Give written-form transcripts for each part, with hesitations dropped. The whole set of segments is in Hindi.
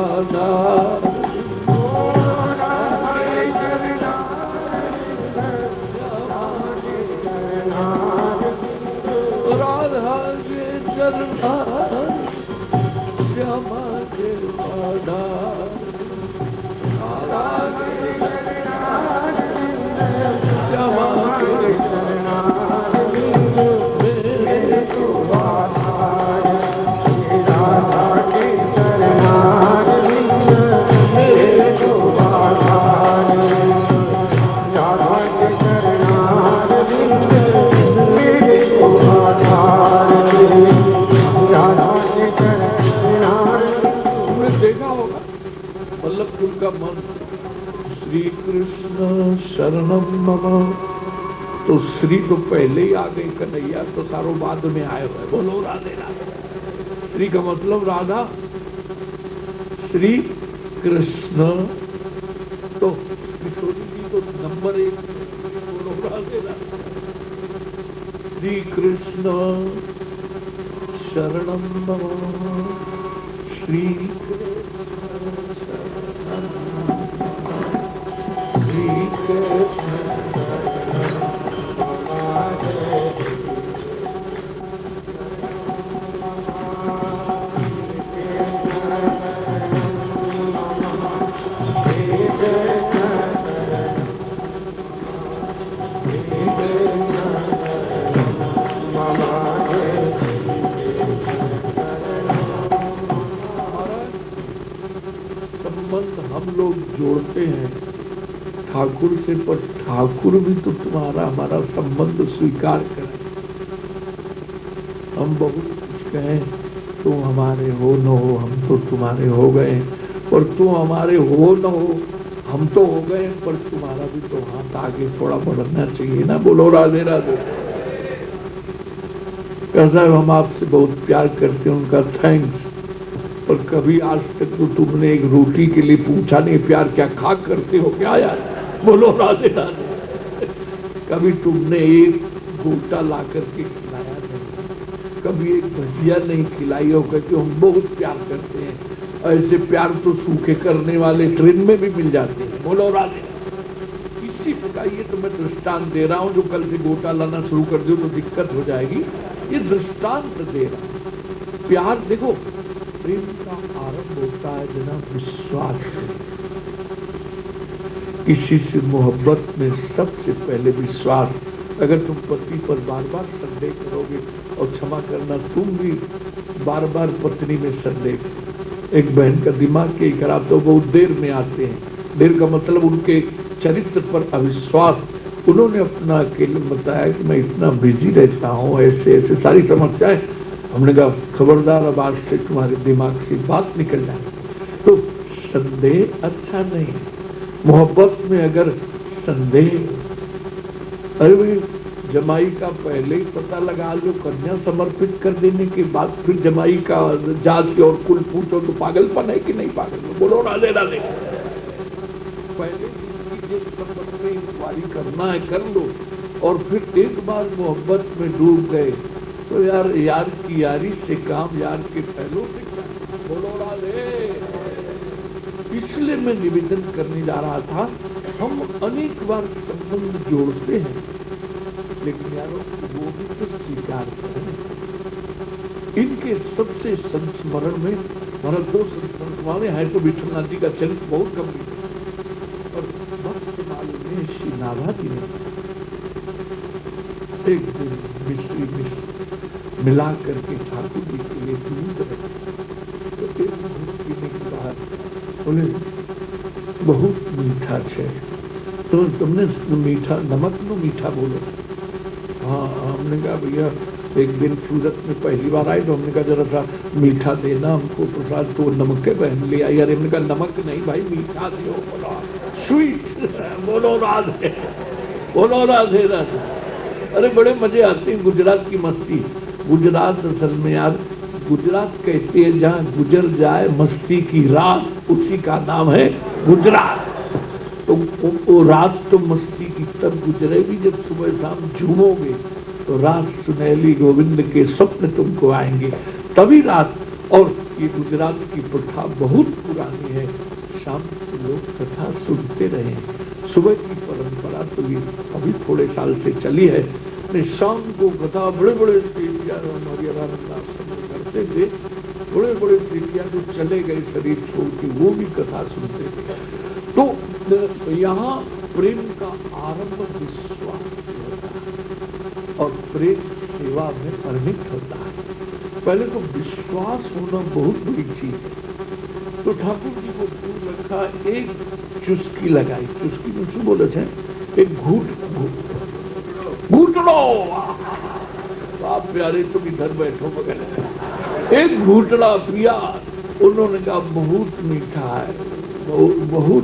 आधार, राधा के चरणार, श्यामा के आधार, राधा के चरणार, श्यामा के चरणार, मेरे तो आधार, राधा के चरणार, मेरे तो आधार, राधा के चरणार, मेरे तो आधार, राधा के चरणार। तुमने देखा होगा वल्लभ का मन श्री कृष्ण शरणम मम, तो श्री तो पहले ही आ गई, कन्हैया तो सारों बाद में आए हुए। बोलो राधे राधे। श्री का मतलब राधा, श्री कृष्ण तो किशोरी जी तो नंबर 1। बोलो राधे राधे। श्री कृष्ण शरणम मम, श्री संबंध हम लोग जोड़ते हैं ठाकुर से, पर ठाकुर भी तो तुम्हारा हमारा संबंध स्वीकार करें। हम बहुत कुछ कहें, तुम हमारे हो न हो, हम तो तुम्हारे हो गए, पर तुम हमारे हो न हो, हम तो हो गए, पर तुम्हारा भी तो हाथ आगे थोड़ा बढ़ना चाहिए ना। बोलो राधे राधे। साहब हम आपसे बहुत प्यार करते हैं, उनका थैंक्स, पर कभी आज तक तो तुमने एक रोटी के लिए पूछा नहीं, प्यार क्या खा करते हो क्या यार। बोलो राधे राधे। कभी तुमने एक गोटा ला करके खिलाया नहीं, कभी एक भजिया नहीं खिलाई हो, कहते हम बहुत प्यार करते हैं। ऐसे प्यार तो सूखे करने वाले ट्रेन में भी मिल जाते हैं। बोलो राधे। इसी प्रकार ये तो मैं दृष्टांत दे रहा हूँ, जो कल से गोटा लाना शुरू कर दो तो दिक्कत हो जाएगी। ये दृष्टांत दे रहा हूँ। प्यार देखो, प्रेम का आरंभ होता है बिना विश्वास से। किसी से मोहब्बत में सबसे पहले विश्वास। अगर तुम पति पर बार बार संदेह करोगे, और क्षमा करना तुम भी बार बार पत्नी में संदेह, एक बहन का दिमाग के खराब तो बहुत देर में आते हैं। देर का मतलब उनके चरित्र पर अविश्वास। उन्होंने अपना अकेले बताया कि मैं इतना बिजी रहता हूँ, ऐसे ऐसे सारी समस्याएं। हमने कहा खबरदार, अब आज से तुम्हारे दिमाग से बात निकल जाए। तो संदेह अच्छा नहीं। मोहब्बत में अगर संदेह, अरे भाई जमाई का पहले ही पता लगा लो, कन्या समर्पित कर देने के बाद फिर जमाई का जाति और कुल पूछो तो पागलपन है कि नहीं पागल। बोलो राधे राधे। पहले इंक्वायरी करना है कर लो, और फिर एक बार मोहब्बत में डूब गए तो यार की यारी से काम यार के पहलू से क्या। बोलो राधे। इसलिए मैं निवेदन करने जा रहा था, हम अनेक बार संबंध जोड़ते हैं, लेकिन यारों वो भी तो स्वीकार करें। इनके सबसे संस्मरण में हमारा 2 संस्मरण हैं, तो विठलनाथ जी का चरित्र बहुत गंभीर है। और भक्त मालूम में श्री नाभाजी ने एक दिन मिश्री मिला करके ठाकुर जी के लिए दूध रखा, तो एक दूध पीने के बाद बोले बहुत मीठा है, तो तुमने मीठा नमक नो मीठा बोलो। हाँ, हमने कहा भैया एक दिन सूरत में पहली बार आए तो हमने कहा जरा सा मीठा देना हमको प्रसाद, तो नमक के बहन ले आई। यार हमने कहा नमक नहीं भाई, मीठा दियो। बोलो स्वीट। बोलो राधे। बोलो राधे राधे। अरे बड़े मजे आते हैं गुजरात की मस्ती। गुजरात असल में यार, गुजरात कहते हैं जहाँ गुजर जाए मस्ती की रात, उसी का नाम है गुजरात। तो वो रात तो मस्ती की तब गुजरेगी जब सुबह शाम झूमोगे, तो रात सुनहली गोविंद के स्वप्न तुमको आएंगे, तभी रात। और ये गुजरात की प्रथा बहुत पुरानी है, शाम को लोग कथा सुनते रहे। सुबह की परंपरा तो ये अभी थोड़े साल से चली है, शाम को कथा बड़े बड़े सीढ़िया करते थे, बड़े बड़े सीढ़िया जो चले गए शरीर छोड़ के वो भी कथा सुनते थे। तो यहाँ प्रेम का आरंभ विश्वास से होता है और प्रेम सेवा में परिणित होता है। पहले तो विश्वास होना बहुत बड़ी चीज है। तो ठाकुर जी को दूर रखा, एक चुस्की लगाई, चुस्की में શું बोले છે, एक घूटड़ो। आप प्यारे तुम इधर बैठो वगैरह, एक घूटड़ा पिया। उन्होंने कहा बहुत मीठा है, बहुत।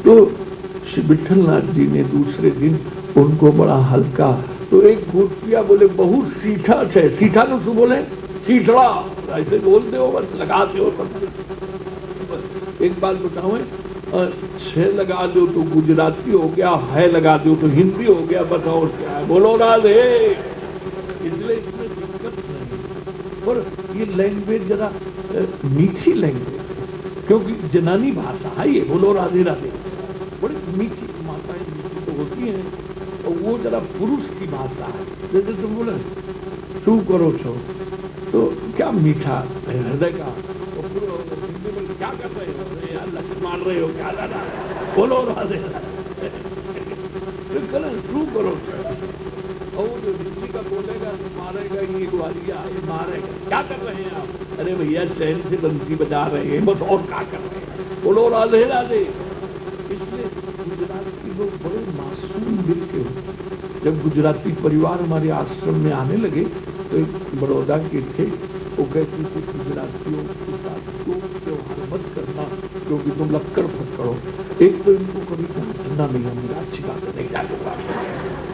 तो श्री विठलनाथ जी ने दूसरे दिन उनको बड़ा हल्का, तो एक घूट पिया, बोले बहुत सीठा है। सीठा तो શું बोले, सीठड़ा ऐसे बोलते हो, बस लगाते हो सब। एक बात बताओ, छह लगा दो तो गुजराती हो गया, है लगा दो तो हिंदी हो गया, बताओ क्या है, बोलो राधे। इसलिए इसमें दिक्कत नहीं, पर ये लैंग्वेज जरा मीठी लैंग्वेज, क्योंकि जनानी भाषा है ये, बोलो राधे राधे, बड़ी मीठी। माताएं मीठी तो होती हैं, और वो जरा पुरुष की भाषा है। जैसे तुम बोले शू करो छो, तो क्या मीठा हृदय का, क्या कर रहे हो यार, लक्ष्य मार रहे हो क्या, दादा बोलो राधे शू करो। और जो हिंदी का बोलेगा तो मारेगा, ये ग्वालिया मारेगा, क्या कर रहे हैं आप, अरे भैया चैन से बंसी बजा रहे हैं बस, और क्या कर रहे हैं, बोलो राधे राधे। इसलिए गुजराती लोग बड़े मासूम दिल के होते। जब गुजराती परिवार हमारे आश्रम में आने लगे तो एक बड़ौदा के थे, वो कहते थे गुजरातियों के साथ क्यों त्योहार मत करना, क्योंकि तुम लक्कड़ फक्कड़ो। एक तो इनको कभी डांटना नहीं, हम अच्छी बात नहीं डांटूंगा।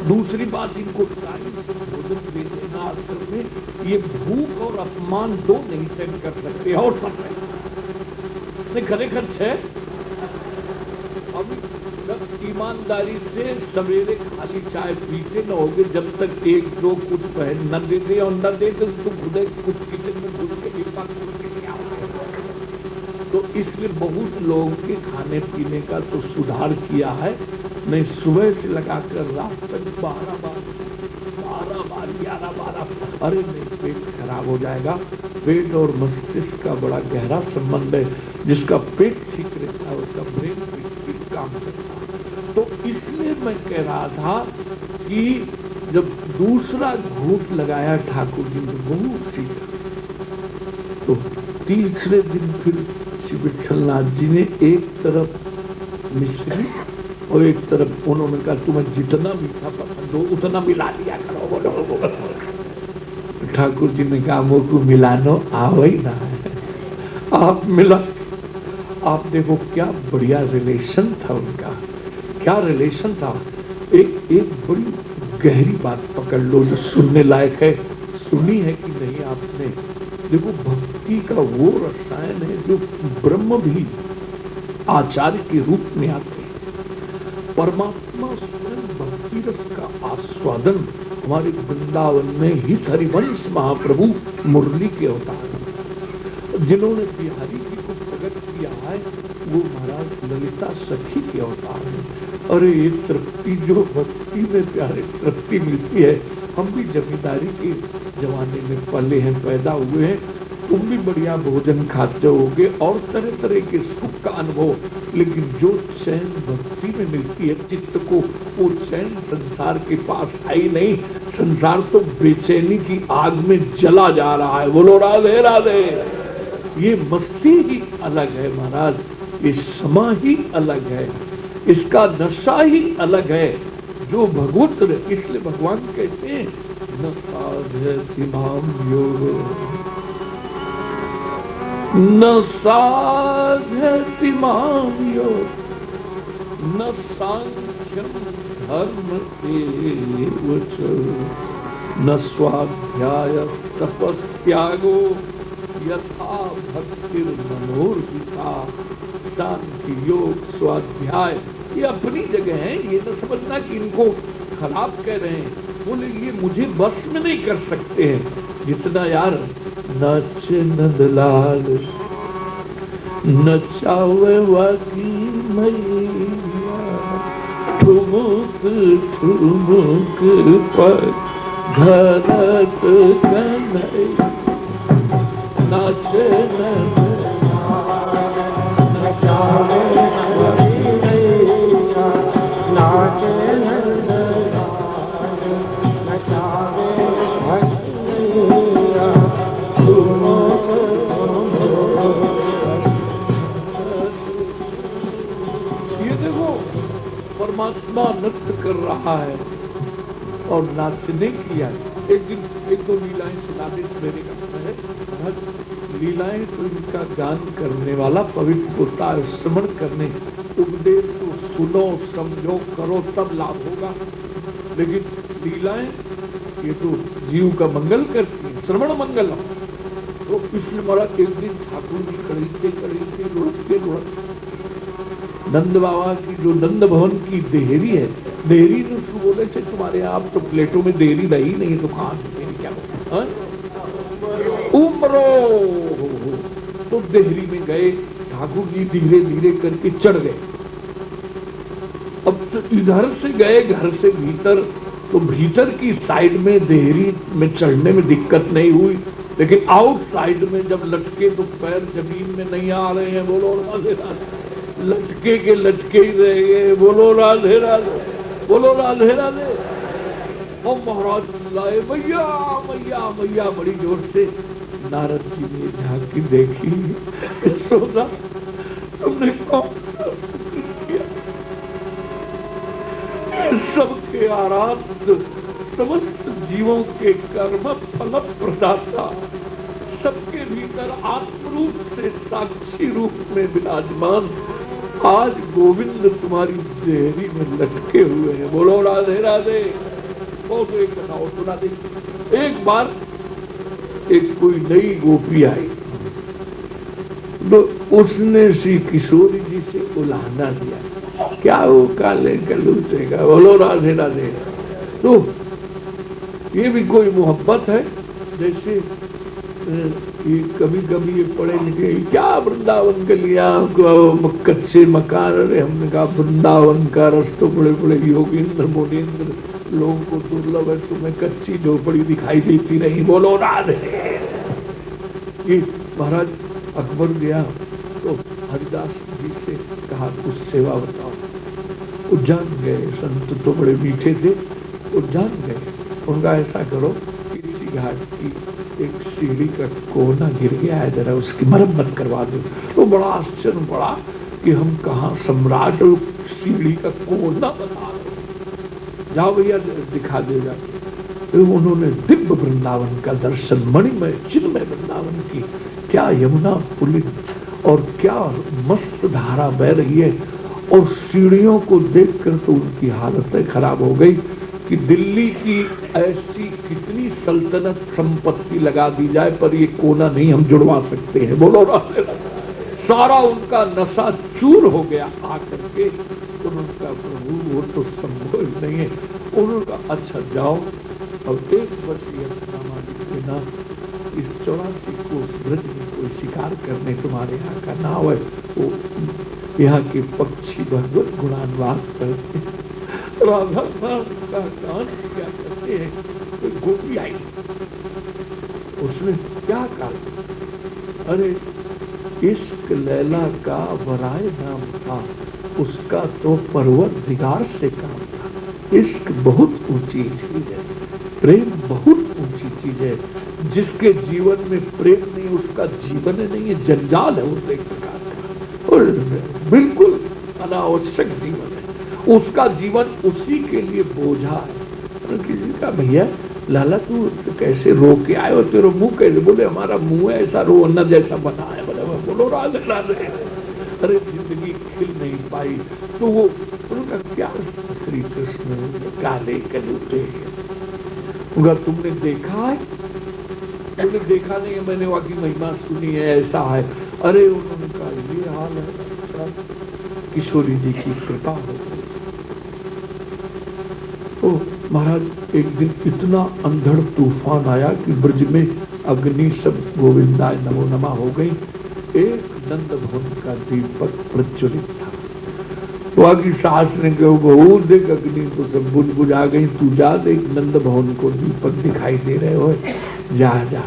दूसरी बात, इनको टाइम से भोजन दे देना आश्रम में, ये भूख और अपमान दो नहीं सहन कर सकते, और सब नहीं खरेखर छे। अब ईमानदारी से सवेरे खाली चाय पीते न होगे, जब तक एक दो कुछ पहन न दे दे, और न दे तो खुद कुछ किचन में घुस के डिब्बा खोल के क्या होगा। तो इसलिए बहुत लोगों के खाने पीने का तो सुधार किया है, नहीं सुबह से लगाकर रात तक 12 बार 11-12, अरे नहीं पेट खराब हो जाएगा। पेट और मस्तिष्क का बड़ा गहरा संबंध है, जिसका पेट ठीक रहता है उसका ब्रेन ठीक काम करता है। तो इसलिए मैं कह रहा था कि जब दूसरा घूंट लगाया ठाकुर जी ने बहुत सीखा, तो तीसरे दिन फिर श्री विठलनाथ जी ने एक तरफ मिश्री और एक तरफ उन्होंने कहा तुम्हें जितना मीठा पसंद हो उतना मिला लिया करो, बोलो। ठाकुर जी ने कहा मोको मिलानो आओ ही ना है, आप मिला। आप देखो क्या बढ़िया रिलेशन था उनका, क्या रिलेशन था। एक बड़ी गहरी बात पकड़ लो जो सुनने लायक है, सुनी है कि नहीं आपने। देखो भक्ति का वो रसायन है जो ब्रह्म भी आचार्य के रूप में आते हैं। परमात्मा स्वयं भक्ति रस का आस्वादन हमारे वृंदावन में हित हरिवंश महाप्रभु मुरली के अवतार, जिन्होंने बिहारी जी को प्रकट किया है, वो महाराज ललिता सखी के अवतार है। अरे ये तृप्ति जो भक्ति में प्यारे तृप्ति मिलती है, हम भी जमींदारी के जमाने में पले हैं, पैदा हुए हैं, तुम भी बढ़िया भोजन खाते होगे और तरह तरह के सुख का अनुभव, लेकिन जो चैन भक्ति में मिलती है चित्त को, वो चैन संसार के पास आई नहीं। संसार तो बेचैनी की आग में जला जा रहा है, बोलो राधे राधे। ये मस्ती ही अलग है महाराज, ये समा ही अलग है, इसका नशा ही अलग है जो भगवत। इसलिए भगवान कहते हैं न साधयति माम योग, न साधयति माम योग, न सांख्यम धर्म एव च, न स्वाध्यायस्तपस्त्यागो यथा भक्तिर मनोर्हिता। शांति योग स्वाध्याय ये अपनी जगह है, ये न समझना कि इनको खराब कह रहे हैं। बोले ये मुझे बस में नहीं कर सकते हैं, जितना यार नाचे नंदलाल नचावे वाकी मैया, ठुमुक ठुमुक पर धरत कन्हैया, नाचे नंदलाल नचावे वाकी मैया, नाचे नंदलाल नचावे वाकी मैया, ये देखो परमात्मा नृत्य कर रहा है और नाचने किया। एक दिन एक दो लीलाएं सुनाने मेरे का समय है। लीलाएं तो इनका गान करने वाला पवित्र होता है, श्रवण करने उपदेश तो सुनो समझो करो तब लाभ होगा। लेकिन लीलाएं ये तो जीव का मंगल करती है, श्रवण मंगलम। तो इसलिए महाराज एक दिन ठाकुर जी खरीदते लुढ़कते नंद बाबा की जो नंद भवन की देहरी है, देहरी ने उसको बोले थे तुम्हारे आप तो प्लेटों में देहरी रही नहीं तो कहां से देहरी क्या होगा, उम्रो। तो देहरी में गए, ठाकुर जी धीरे धीरे करके चढ़ गए। अब तो इधर से गए घर से भीतर, तो भीतर की साइड में देहरी में चढ़ने में दिक्कत नहीं हुई, लेकिन आउटसाइड में जब लटके तो पैर जमीन में नहीं आ रहे हैं। बोलो राधे राधे, लटके के लटके ही रह गए। बोलो राधे राधे, बोलो राधे राधे। और महाराज लाए मैया मैया मैया बड़ी जोर से। नारद जी ने झांकी देखी, सोचा तुमने कौन सा शुक्र किया, सबके आराध्य समस्त जीवों के कर्म फल प्रदाता, सबके भीतर आत्म रूप से साक्षी रूप में विराजमान आज गोविंद तुम्हारी देहरी में लटके हुए हैं। बोलो राधे राधे। और तो एक बताओ सुना दे। एक बार एक कोई नई गोपी आई तो उसने श्री किशोरी जी से उलाहना दिया, क्या वो काले कलूटेगा। बोलो राधे राधे। तो ये भी कोई मोहब्बत है। जैसे ये कभी कभी ये पढ़े लिखे क्या वृंदावन के लिए कच्चे मकान। अरे हमने कहा वृंदावन का रस तो बड़े बड़े योगींद्र मोनीन्द्र लोगों को दुर्लभ है, तुम्हें कच्ची झोपड़ी दिखाई देती नहीं। बोलो राधे। ये महाराज अकबर गया तो हरिदास जी से कहा कुछ सेवा बताओ। उज्जैन गए, संत तो बड़े मीठे थे, उज्जैन गए। उनका ऐसा करो किसी घाट की एक सीढ़ी का कोना गिर गया है, जरा उसकी मरम्मत करवा दो। तो बड़ा आश्चर्य पड़ा कि हम कहाँ सम्राट सीढ़ी का कोना बता रहे, जाओ भैया दिखा देगा। तो उन्होंने दिव्य वृंदावन का दर्शन, मणिमय चिन्मय वृंदावन की क्या यमुना पुलिन और क्या मस्त धारा बह रही है। और सीढ़ियों को देखकर तो उनकी हालतें खराब हो गई कि दिल्ली की ऐसी कितनी सल्तनत संपत्ति लगा दी जाए पर ये कोना नहीं हम जुड़वा सकते हैं। बोलो राधे राधे। सारा उनका नशा चूर हो गया आकर के। उन्होंने कहा प्रभु वो तो संभव नहीं है। उन्होंने कहा अच्छा जाओ और एक वसीयतनामा लिख देना, इस 84 कोस ब्रज में कोई शिकार करने तुम्हारे यहाँ का नाव है, वो यहाँ के पक्षी भगवत गुणानुवाद करते राधा नाम का गान क्या करते हैं। तो गोपी आई, उसने क्या कहा, अरे इश्क लैला का वराय नाम था, उसका तो परवरदिगार से काम था। इश्क बहुत ऊंची चीज है, प्रेम बहुत ऊंची चीज है। जिसके जीवन में प्रेम नहीं उसका जीवन नहीं है, जंजाल है उस एक प्रकार का, और बिल्कुल अनावश्यक जीवन है उसका। जीवन उसी के लिए बोझा है। तो किसी का भैया लाला तू कैसे रो के आए हो, तेरा मुंह कैसे? बोले हमारा मुंह ऐसा रोना जैसा बना है। बोलो राधे राधे। अरे जिंदगी खिल नहीं पाई तो वो उनका क्या श्री कृष्ण काले कलूटे। उनका तुमने देखा है? तुमने देखा नहीं है, मैंने वहां की महिमा सुनी है, ऐसा है। अरे उन्होंने कहा ये हाल है, किशोरी जी की कृपा हो। तो महाराज एक दिन इतना अंधड़ तूफान आया कि ब्रज में अग्नि सब गोविंदाय नमो नमः हो गई। एक नंद भवन का दीपक प्रज्वलित था। वहां की सास ने कहा बहू देख अग्नि तो सब बुझा गई, तू जा देख नंद भवन को दीपक दिखाई दे रहे हो, जा जा जा।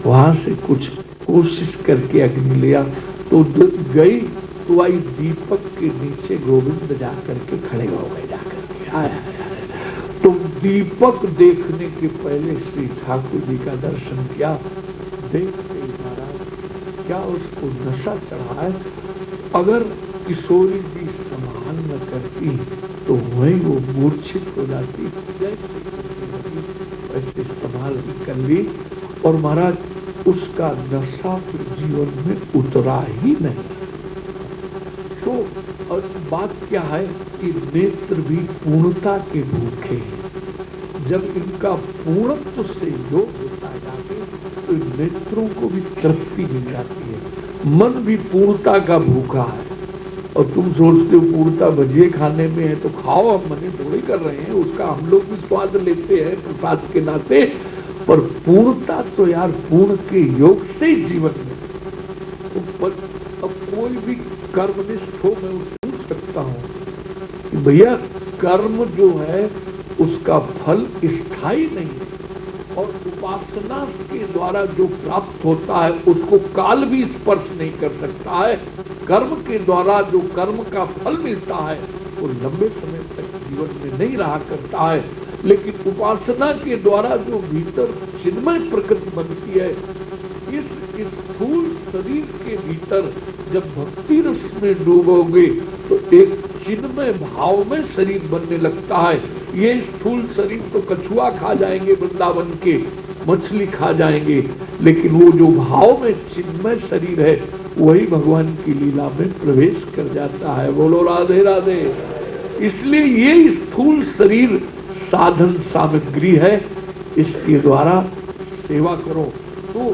वहां से कुछ कोशिश करके अग्नि लिया तो गई तो आई दीपक के नीचे गोविंद जा करके खड़े हो गए, जाकर के आया। तो दीपक देखने के पहले श्री ठाकुर जी का दर्शन किया। देखते महाराज क्या उसको नशा चढ़ा है। अगर किशोरी जी संभाल न करती तो वही वो मूर्छित हो जाती, वैसे संभाल कर ली। और महाराज उसका नशा फिर जीवन में उतरा ही नहीं। तो और बात क्या है कि नेत्र भी पूर्णता के भूखे हैं। जब इनका पूर्णत्व से योग होता जाते तो नेत्रों को भी तृप्ति मिल जाती है। मन भी पूर्णता का भूखा है। और तुम सोचते हो पूर्णता भजिए खाने में है तो खाओ, हम मने थोड़ी कर रहे हैं, उसका हम लोग भी स्वाद लेते हैं प्रसाद के नाते। पर पूर्णता तो यार पूर्ण के योग से जीवन में। तो अब कोई भी कर्मनिष्ठ हो मैं उससे पूछ सकता हूं कि भैया कर्म जो है उसका फल स्थायी नहीं है, और उपासना के द्वारा जो प्राप्त होता है उसको काल भी स्पर्श नहीं कर सकता है। कर्म के द्वारा जो कर्म का फल मिलता है वो लंबे समय तक जीवन में नहीं रहा करता है। लेकिन उपासना के द्वारा जो भीतर चिन्मय प्रकृति बनती है, इस स्थूल शरीर के भीतर जब भक्ति रस में डूबोगे तो एक चिन्मय भाव में शरीर बनने लगता है। ये स्थूल शरीर तो कछुआ खा जाएंगे, वृंदावन के मछली खा जाएंगे, लेकिन वो जो भाव में चिन्मय शरीर है वही भगवान की लीला में प्रवेश कर जाता है। बोलो राधे राधे। इसलिए ये स्थूल शरीर साधन सामग्री है, इसके द्वारा सेवा करो। तो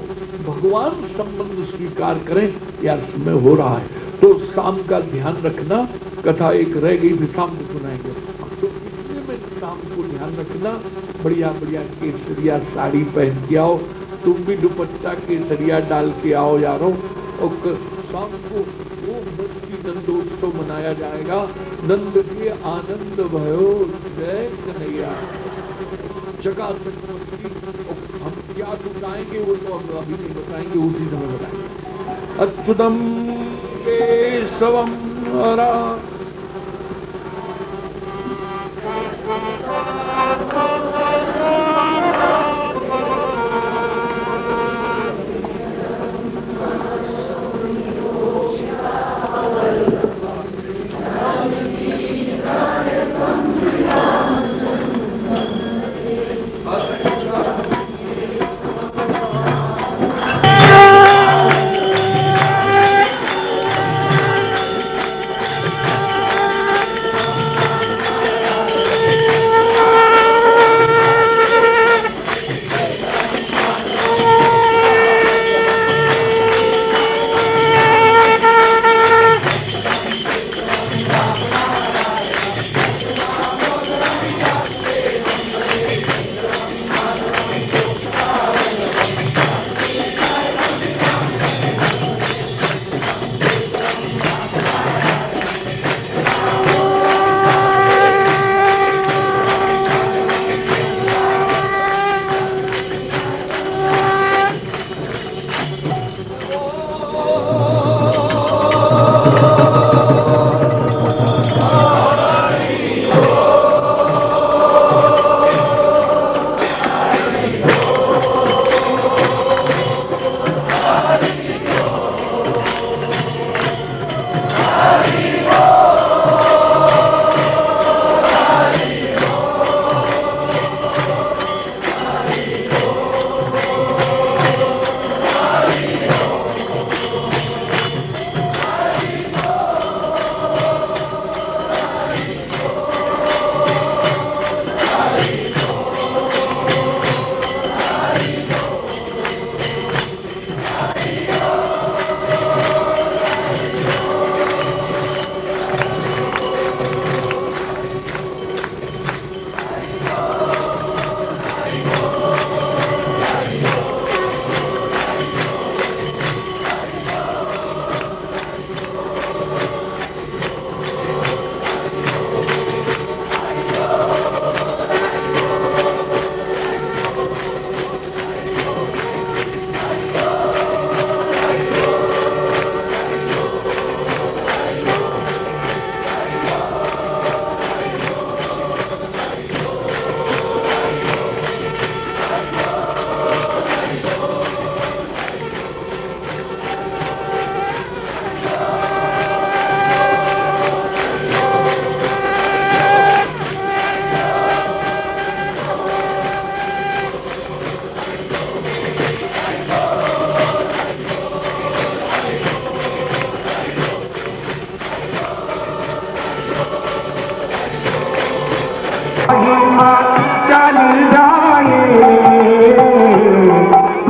भगवान संबंध स्वीकार करें। यार समय हो रहा है तो शाम का ध्यान रखना, कथा एक रह गई फिर शाम को सुनाएंगे। तो इसलिए मैं शाम को ध्यान रखना, बढ़िया बढ़िया केसरिया साड़ी पहन के आओ, तुम भी दुपट्टा केसरिया डाल के आओ यारों। और शाम को वो मस्ती नंदोत्सव मनाया जाएगा। नंद के आनंद भयो जय कन्हैया, चकाचक मस्ती। हम क्या सुनाएंगे वो तो हम अभी नहीं बताएंगे, उसी समय बताएंगे। अच्युतम केशवम हरा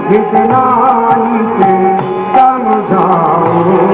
कितना इसे समझाऊं।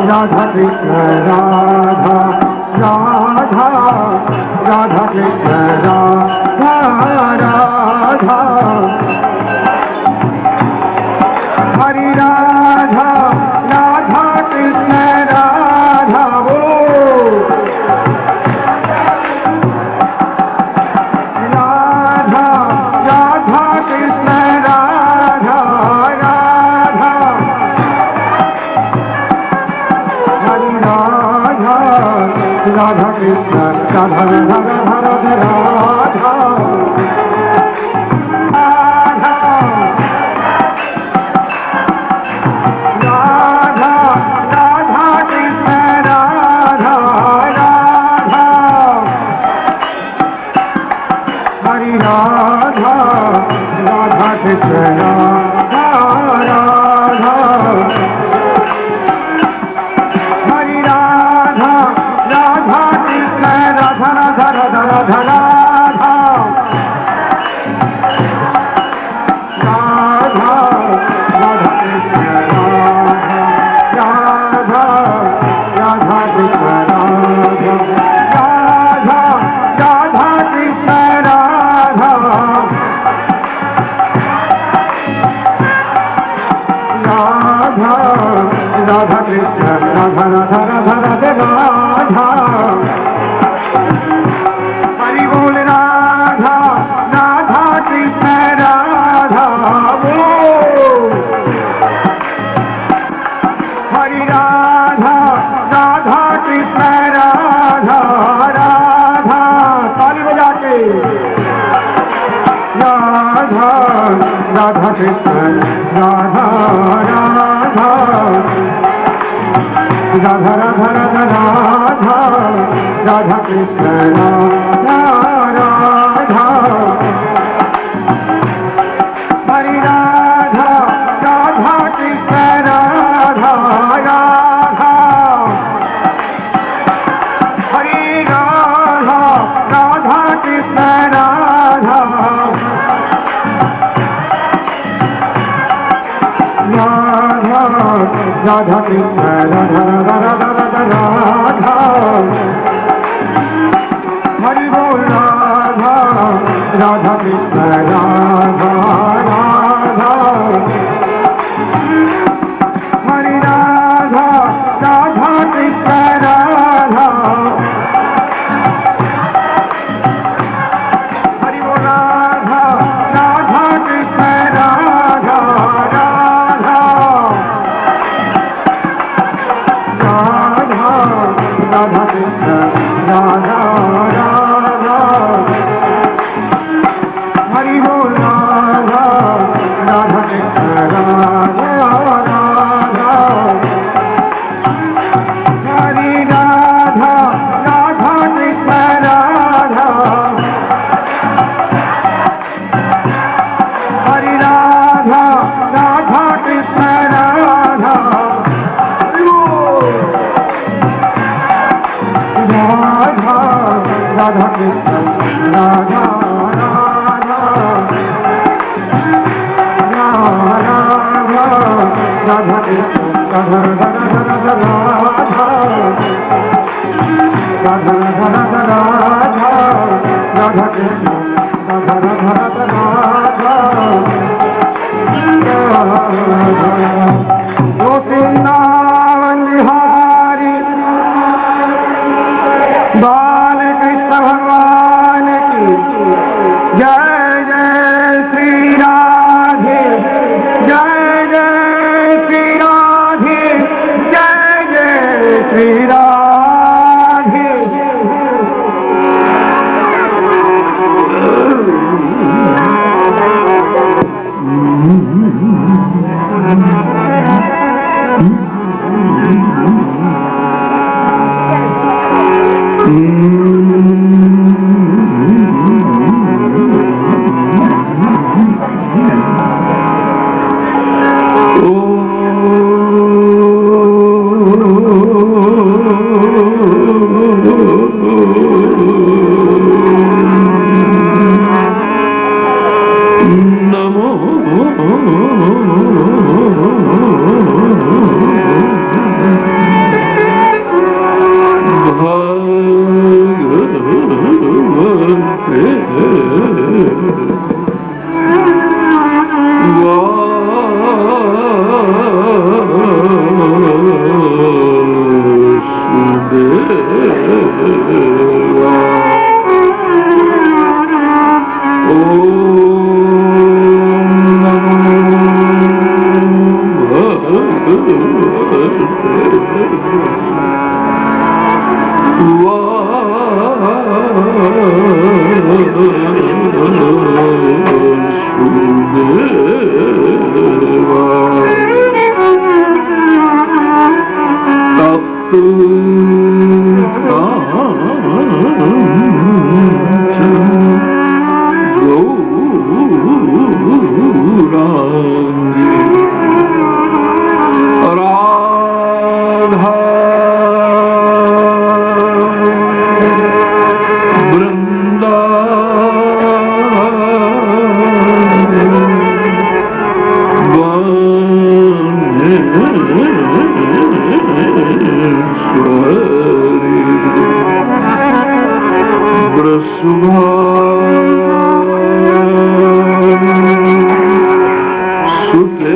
राधा कृष्ण राधा राधा राधा कृष्ण राधा राधा हरि राधा राधा कृष्ण राधा वो राधा राधा कृष्ण राधा राधा हरि राधा राधा कृष्ण राधा राधा राधा राधा राधा कृष्ण राधा राधा राधा राधे राधा हरि बोल राधा राधा कृष्ण राधा बोल हरि राधा राधा कृष्ण राधा राधा ताली बजा के राधा राधा कृष्ण राधा राधा राधा राधा राधा राधा राधा कृष्ण राधा राधा हरि राधा राधा कृष्ण राधा राधा हरि राधा राधा कृष्ण राधा राधा कृष्ण राधा राधा राधा राधा राधा हरि बोल राधा राधा कृष्ण राधा राधा हरि राधा राधा कृष्ण राधा हरि बोल राधा राधा कृष्ण राधा राधा कृष्ण राधा राधा हरि बोल राधा राधा कृष्ण राधा राधा हरि राधा राधा कृष्ण राधा हरि राधा राधा कृष्ण राधा राधा कृष्ण राधा राधा राधा कृष्ण राधा राधा राधा राधा राधा राधा राधा राधा राधा कृष्ण राधा राधा राधा राधा गोपीनाथ बिहारी बाल कृष्ण भगवान की जय जय श्री राधे जय जय श्री राधे जय जय श्री राधे सुते